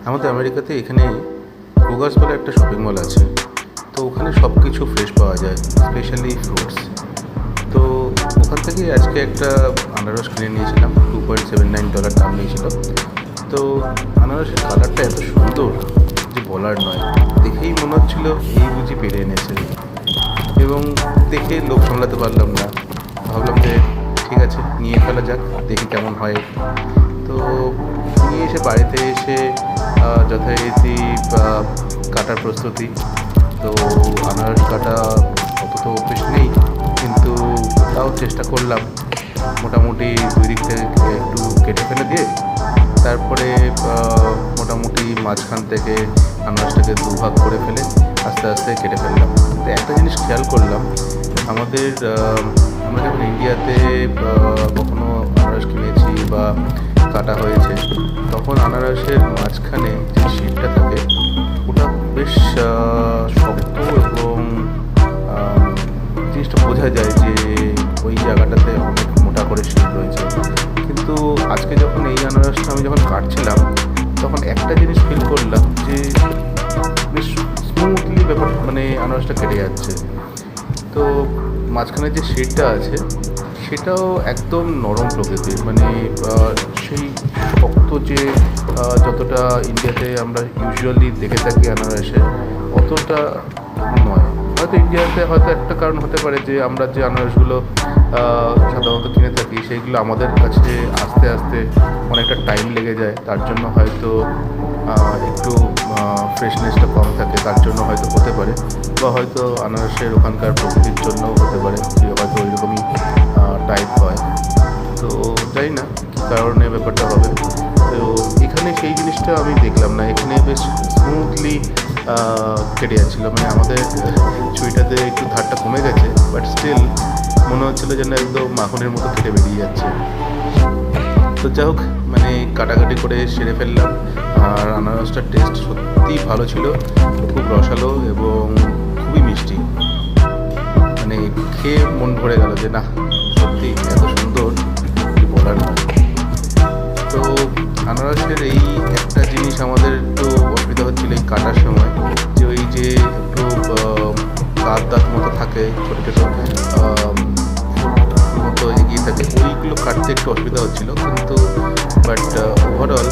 আমাদের আমেরিকাতে এখানে ক্রুগার্স বলে একটা শপিং মল আছে। তো ওখানে সব কিছু ফ্রেশ পাওয়া যায়, স্পেশালি ফ্রুটস। তো ওখান থেকে আজকে একটা আনারস কিনে নিয়েছিলাম। $2.79 দাম নিয়েছিল। তো আনারসের কালারটা এত সুন্দর যে বলার নয়। দেখেই মনে হচ্ছিল এই বুঝি পেরে এনেছে, এবং দেখে লোভ সামলাতে পারলাম না। ভাবলাম যে ঠিক আছে, নিয়ে ফেলা যাক, দেখি কেমন হয়। তো নিয়ে এসে বাড়িতে এসে যথারীতি কাটার প্রস্তুতি। তো আনারস কাটা অত তো অভ্যেস নেই, কিন্তু তাও চেষ্টা করলাম। মোটামুটি দুই দিক থেকে একটু কেটে ফেলে দিয়ে তারপরে মোটামুটি মাঝখান থেকে আনারসটাকে দুভাগ করে ফেলে আস্তে আস্তে কেটে ফেললাম। তো একটা জিনিস খেয়াল করলাম, আমাদের আমরা যখন ইন্ডিয়াতে কখনো আনারস কিনেছি বা কাটা হয়েছে, তখন আনারসের মাঝখানে যে শিটটা থাকে ওটা বেশ শক্ত, এবং জিনিসটা বোঝা যায় যে ওই জায়গাটাতে অনেক মোটা করে শিট রয়েছে। কিন্তু আজকে যখন এই আনারসটা আমি যখন কাটছিলাম, তখন একটা জিনিস ফিল করলাম যে বেশ স্মুথলি ব্যাপার, মানে আনারসটা কেটে যাচ্ছে। তো মাঝখানে যে শিটটা আছে সেটাও একদম নরম প্রকৃতির, মানে সেই শক্ত যে যতটা ইন্ডিয়াতে আমরা ইউজুয়ালি দেখে থাকি আনারসে, অতটা নয়। হয়তো ইন্ডিয়াতে হয়তো একটা কারণ হতে পারে যে আমরা যে আনারসগুলো সাধারণত কিনে থাকি সেইগুলো আমাদের কাছে আস্তে আস্তে অনেকটা টাইম লেগে যায়, তার জন্য হয়তো একটু ফ্রেশনেসটা কম থাকে, তার জন্য হয়তো হতে পারে। বা হয়তো আনারসের ওখানকার প্রকৃতির জন্যও হতে পারে যে হয়তো ওইরকমই টাইপ হয়। তো জানি না কী কারণে ব্যাপারটা হবে। তো এখানে সেই জিনিসটা আমি দেখলাম না, এখানে বেশ স্মুথলি কেটে যাচ্ছিলো। মানে আমাদের ছুরিটাতে একটু ধারটা কমে গেছে, বাট স্টিল মনে হচ্ছিলো যেন একদম মাখনের মতো কেটে বেরিয়ে যাচ্ছে। তো যাই হোক, মানে কাটাকাটি করে সেরে ফেললাম। আর আনারসটার টেস্ট সত্যিই ভালো ছিল, খুব রসালো এবং খুবই মিষ্টি। মানে খেয়ে মন ভরে গেল যে না, সত্যি এত সুন্দর কি বলার নয়। তো আনারসের এই একটা জিনিস আমাদের একটু অসুবিধা হচ্ছিল এই কাটার সময়, যে ওই যে একটু দাঁত দাঁত মতো থাকে, ছোটো ছোটো মতো এগিয়ে থাকে, ওইগুলো কাটতে একটু অসুবিধা হচ্ছিলো। কিন্তু বাট ওভারঅল